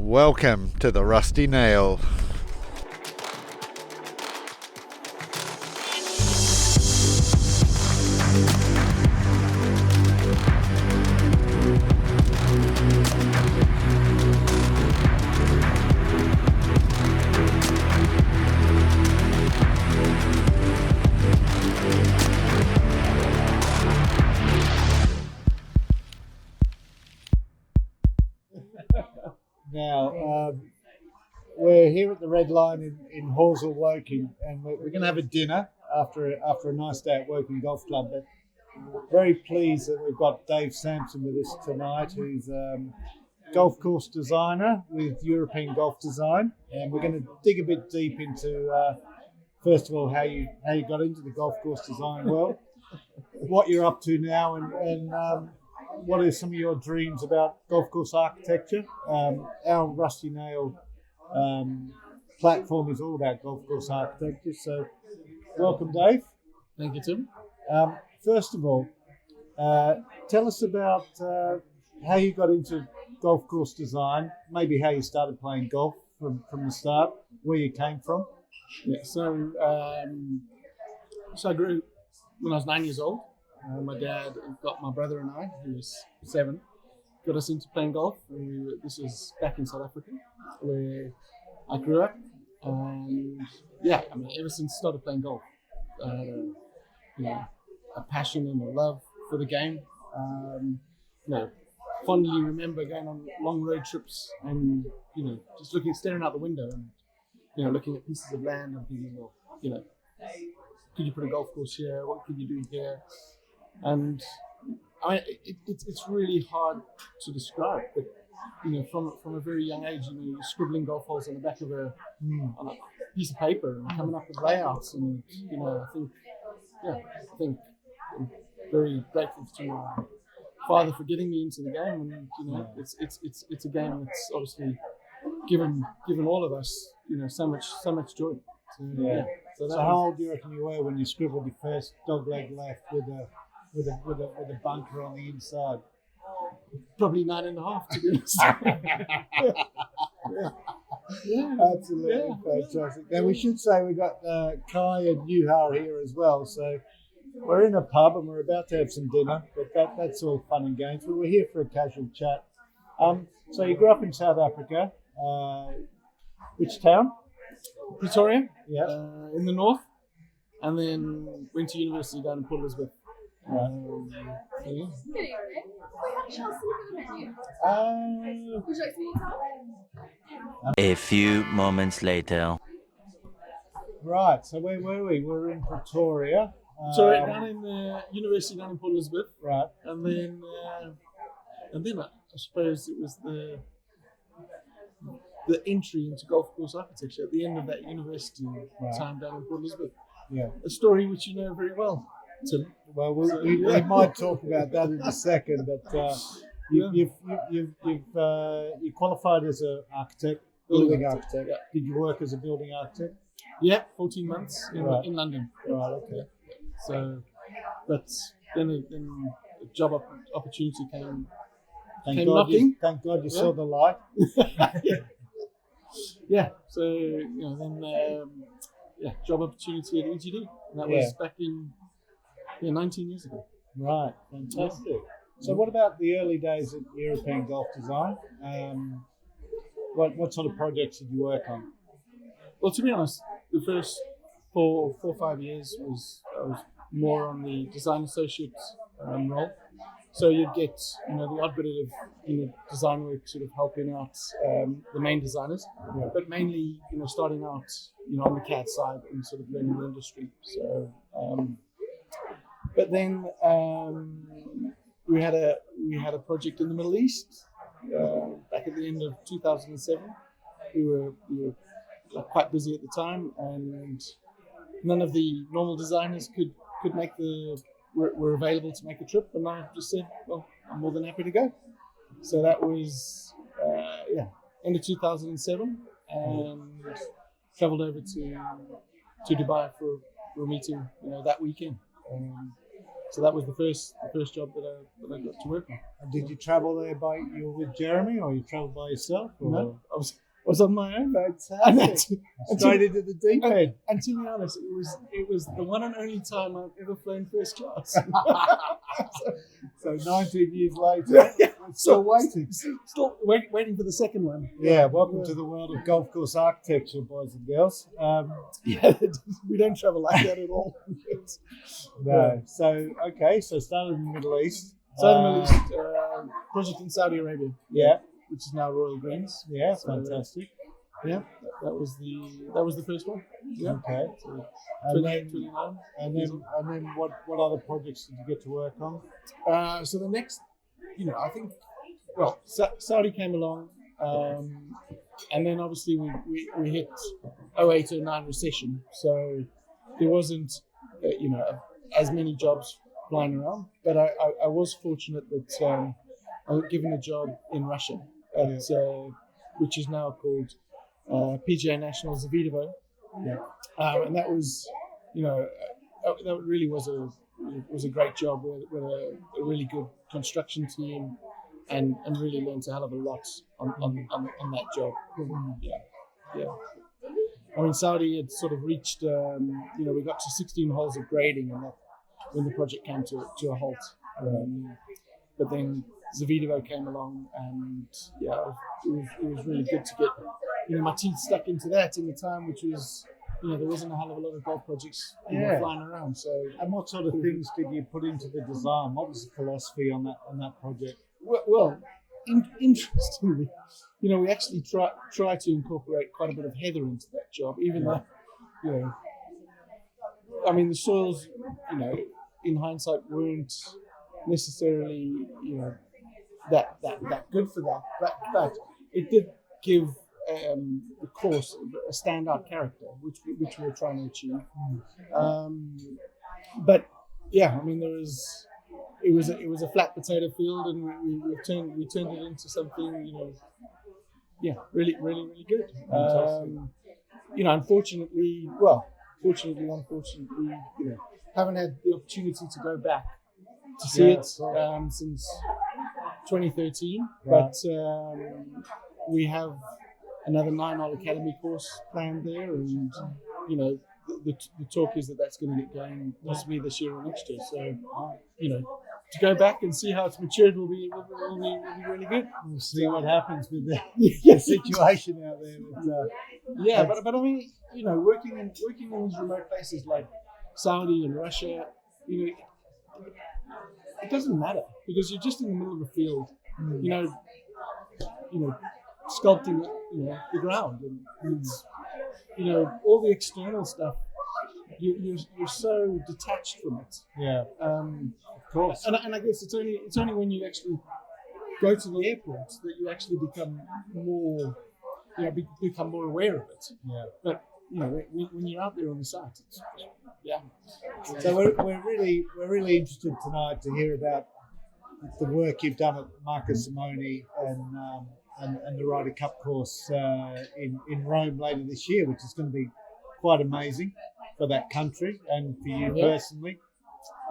Welcome to the Rusty Nail. Now, we're here at the Red Lion in Horsell, Woking, and we're going to have a dinner after a nice day at Woking Golf Club. But very pleased that we've got Dave Sampson with us tonight, who's golf course designer with European Golf Design, and we're going to dig a bit deep into first of all how you got into the golf course design world, what you're up to now, and what are some of your dreams about golf course architecture? Our Rusty Nail platform is all about golf course architecture. So, welcome, Dave. Thank you, Tim. First of all, tell us about how you got into golf course design, maybe how you started playing golf from the start, where you came from. Yeah, so I grew when I was 9 years old. My dad got my brother and I, who was 7, got us into playing golf. And this was back in South Africa, where I grew up. And ever since I started playing golf, I had a passion and a love for the game. Fondly remember going on long road trips and just staring out the window and looking at pieces of land and thinking, could you put a golf course here? What could you do here? And I mean, it's really hard to describe, but from a very young age, you're scribbling golf holes on the back of on a piece of paper and coming up with layouts, and I think I'm very grateful to my father for getting me into the game, and it's a game that's obviously given all of us so much joy. So how old do you reckon you were when you scribbled your first dogleg left with a bunker on the inside? Probably 9.5, to be honest. Absolutely fantastic. Now we should say we got Kai and Yuhar here as well. So we're in a pub and we're about to have some dinner, but that's all fun and games. But we're here for a casual chat. So you grew up in South Africa. Which town? Pretoria. Yeah. In the north, and then went to university down in Port Elizabeth. Good evening. We had a chance to look at the menu. Would you like some more time? A few moments later. Right, so where were we? We're in Pretoria. Down in the university down in Port Elizabeth. Right. And then I suppose it was the entry into golf course architecture at the end of that university time down in Port Elizabeth. Yeah. A story which you know very well, Tim. Well, we might talk about that in a second, but you qualified as an architect, building architect. Yeah. Did you work as a building architect? Yeah, 14 months in London. Right, okay. Yeah. So, but then a job opportunity came knocking. Thank God you saw the light. Yeah. So job opportunity at EGD, and that was back in 19 years ago. Right, fantastic. So what about the early days at European Golf Design? What sort of projects did you work on? Well, to be honest, the first 4 or 5 years I was more on the design associate role. So you'd get the odd bit of design work, sort of helping out the main designers, but mainly starting out on the CAD side and sort of learning the industry. So, but then we had a project in the Middle East back at the end of 2007. We were quite busy at the time, and none of the normal designers could make were available to make a trip, and I just said, well, I'm more than happy to go. So that was end of 2007, and travelled over to Dubai for a meeting that weekend. So that was the first job that I got to work on. And did you travel there you were with Jeremy, or you travelled by yourself? Or? No, I was on my own. Fantastic. Straight into the deep end. And to be honest, it was the one and only time I've ever flown first class. So 19 years later, still waiting. Still waiting for the second one. Yeah, welcome to the world of golf course architecture, boys and girls. Yeah, we don't travel like that at all. No. So, okay, so started in the Middle East. Middle East, project in Saudi Arabia. Yeah. Which is now Royal Greens. Yeah, fantastic. Yeah, that was the first one. Yeah. Okay. So, And 29. then what other projects did you get to work on? So the next, I think, Saudi came along, and then obviously we hit 08, 09 recession. So there wasn't, as many jobs flying around. But I was fortunate that I was given a job in Russia, which is now called PGA National Zavidovo. Yeah. And that was, that really was a great job with a really good construction team, and really learned a hell of a lot on that job. Yeah. I mean, Saudi had sort of reached, we got to 16 holes of grading, and that when the project came to a halt. But then Zavidovo came along, and it was really good to get my teeth stuck into that in the time, which was there wasn't a hell of a lot of golf projects flying around. So, and what sort of things did you put into the design? What was the philosophy on that project? Well, interestingly, we actually try to incorporate quite a bit of heather into that job, even though I mean the soils, in hindsight weren't necessarily that good for that, but it did give the course a standout character, which we were trying to achieve. But yeah, I mean it was a flat potato field, and we turned it into something really good. Unfortunately, haven't had the opportunity to go back to see it since 2013, but we have another 9-hole academy course planned there, and the talk is that that's going to get going possibly this year or next year. So to go back and see how it's matured will be really good. We'll see what happens with the situation out there. But I mean, working in these remote places like Saudi and Russia, it doesn't matter because you're just in the middle of a field, sculpting the ground, and all the external stuff. You're so detached from it. Yeah. Of course. And I guess it's only when you actually go to the airport that you actually become more aware of it. Yeah. But when you're out there on the site, So we're really interested tonight to hear about the work you've done at Marco Simone and the Ryder Cup course in Rome later this year, which is going to be quite amazing for that country and for you personally.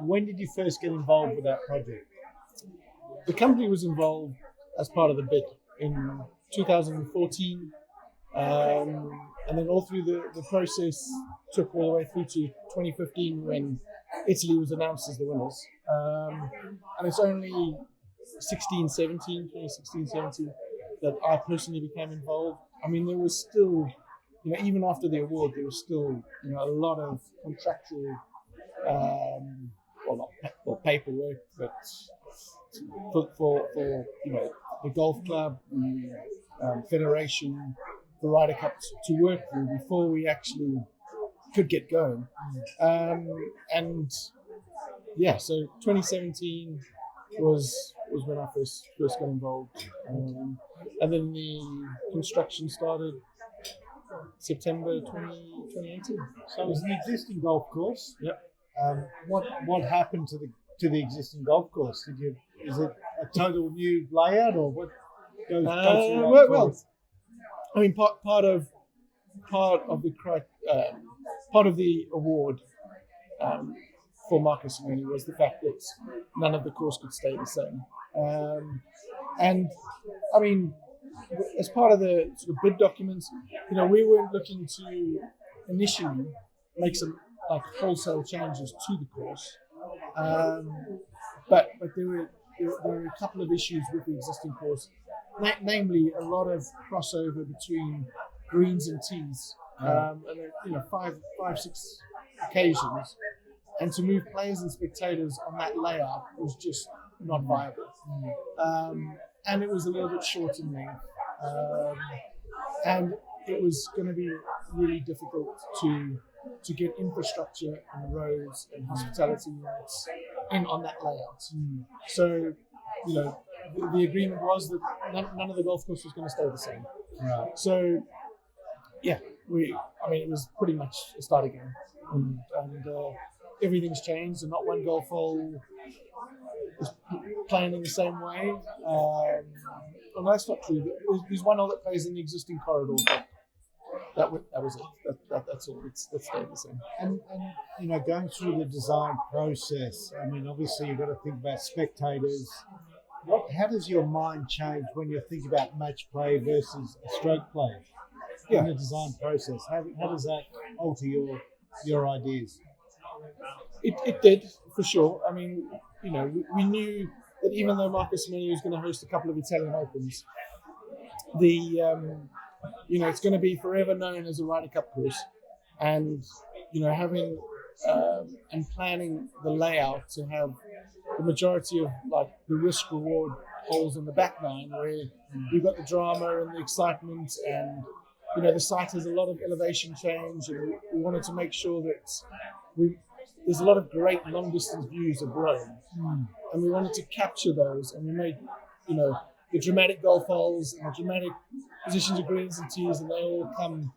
When did you first get involved with that project? The company was involved as part of the bid in 2014, and then all through the process took all the way through to 2015 when Italy was announced as the winners. And it's only 2016-17 that I personally became involved. I mean, there was still, even after the award, there was still, a lot of contractual, not paperwork, but for the golf club, the federation, the Ryder Cup to work through before we actually could get going. So 2017 was when I first got involved, and then the construction started September 2018. So it was an existing golf course. Yep. What happened to the existing golf course? Is it a total new layout, or what goes through that course? I mean, part of the award for Marco Simone was the fact that none of the course could stay the same. And I mean, as part of the sort of bid documents, we weren't looking to initially make some like wholesale changes to the course, but there were a couple of issues with the existing course, namely a lot of crossover between greens and tees, and five, 6 occasions, and to move players and spectators on that layout was just not viable, and it was a little bit short in length, and it was going to be really difficult to get infrastructure and roads and hospitality units in on that layout. So, the agreement was that none of the golf course was going to stay the same. Right. So, yeah, it was pretty much a start again, and everything's changed, and not one golf hole is playing in the same way. Well, that's not true. There's one hole that plays in the existing corridor. That was it. That's all. That stayed the same. And going through the design process, I mean, obviously you've got to think about spectators. How does your mind change when you think about match play versus a stroke play in the design process? How does that alter your ideas? It did, for sure. I mean, we knew that even though Marco Simone was going to host a couple of Italian Opens, it's going to be forever known as a Ryder Cup course, and having and planning the layout to have the majority of like the risk reward holes in the back nine, where you've got the drama and the excitement, and the site has a lot of elevation change, and we wanted to make sure that there's a lot of great long distance views of Rome, and we wanted to capture those, and we made the dramatic golf holes and the dramatic positions of greens and tees, and they all come,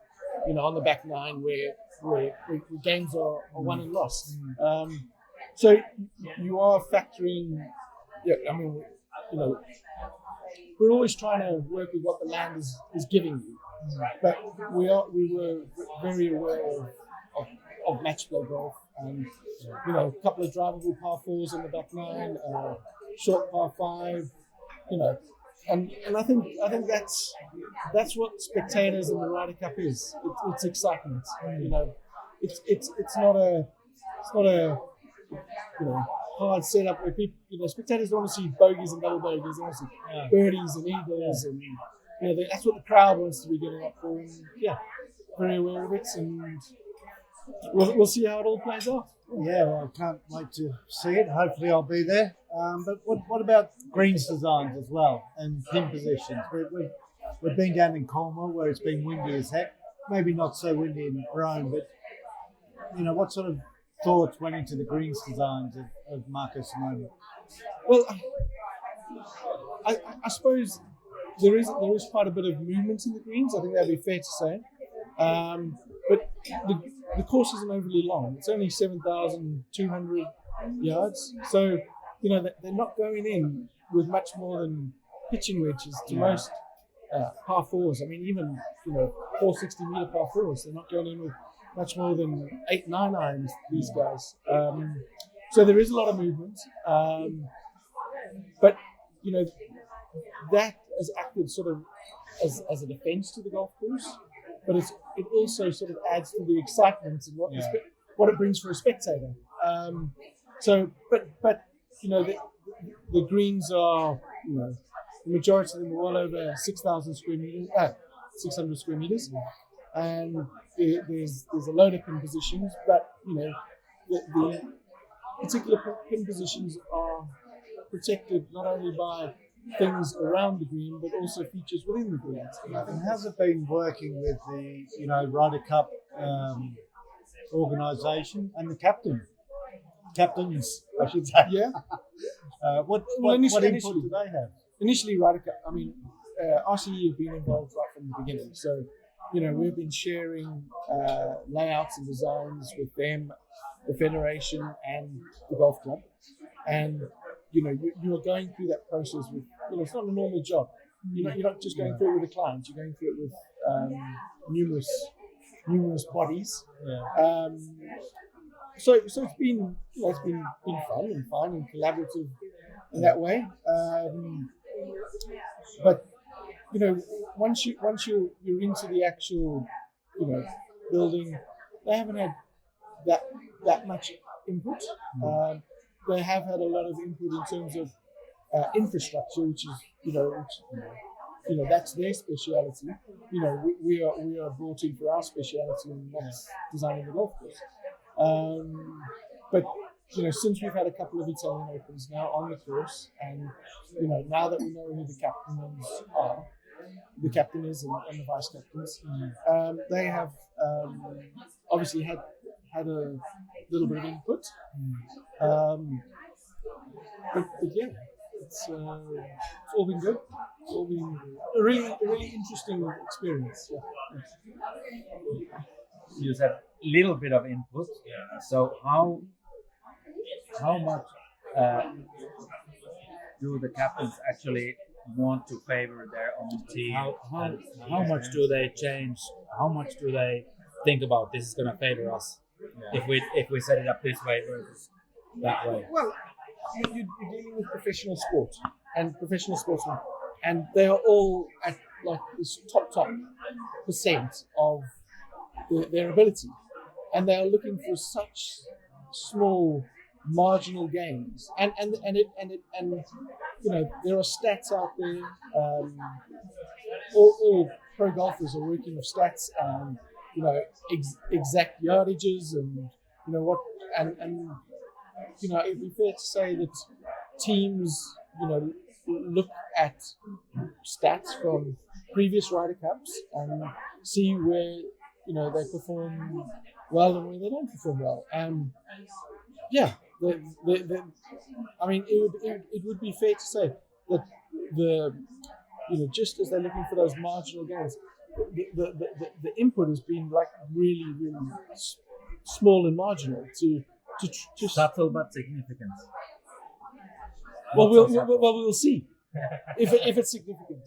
on the back nine where games are won and lost. So you are factoring. Yeah, I mean, we're always trying to work with what the land is giving you, but we were very aware of match play golf, and a couple of drivable par fours in the back nine, short par five, And I think that's what spectators in the Ryder Cup is. It's excitement. It's not a hard setup where people spectators don't want to see bogeys and double bogeys. They want to see birdies and eagles, and that's what the crowd wants to be getting up for. And very aware of it, and we'll see how it all plays out. Yeah, well, I can't wait to see it. Hopefully I'll be there. But what about greens designs as well, and pin positions? We've been down in Cornwall where it's been windy as heck. Maybe not so windy in Rome, but what sort of thoughts went into the greens designs of Marco Simone? Well, I suppose there is quite a bit of movement in the greens. I think that'd be fair to say. But the course isn't overly long. It's only 7,200 yards. So, they're not going in with much more than pitching wedges to most par fours. I mean, even, 460-meter par fours, they're not going in with much more than 8-9 irons, these guys. So there is a lot of movement. But, that has acted sort of as a defense to the golf course. But it also sort of adds to the excitement and what it brings for a spectator. But the greens are, the majority of them are well over 6,000 square meters, 600 square meters, and there's a load of pin positions. But the particular pin positions are protected not only by things around the green, but also features within the green. And how's it been working with the Ryder Cup organisation and the captains, I should say? Yeah. What input do they have? Initially, Ryder Cup. I mean, RCE have been involved right from the beginning. So, we've been sharing layouts and designs with them, the federation, and the golf club, and you are going through that process with, it's not a normal job. You're not just going through it with a client, you're going through it with numerous bodies. so it's been been fun and collaborative in that way. But once you're into the actual building, they haven't had that much input. They have had a lot of input in terms of infrastructure, which is that's their speciality. We are brought in for our speciality, and that's designing the golf course. But since we've had a couple of Italian Opens now on the course, and now that we know who the captains are, the captain is and the vice captains, they have obviously had a little bit of input. But yeah, it's all been good. It's all been a really interesting experience. Yeah. You said little bit of input. So how much do the captains actually want to favor their own team? How much do they change? How much do they think about this is going to favor us if we set it up this way versus that way? Well, you're dealing with professional sport and professional sportsmen, and they are all at like this top percent of their ability, and they are looking for such small marginal gains, and there are stats out there. All pro golfers are working with stats and exact yardages and it'd be fair to say that teams look at stats from previous Ryder Cups and see where they perform well and where they don't perform well. It would be fair to say that just as they're looking for those marginal gains, the input has been like really small and marginal to subtle but significant. Well, we'll see if it's significant.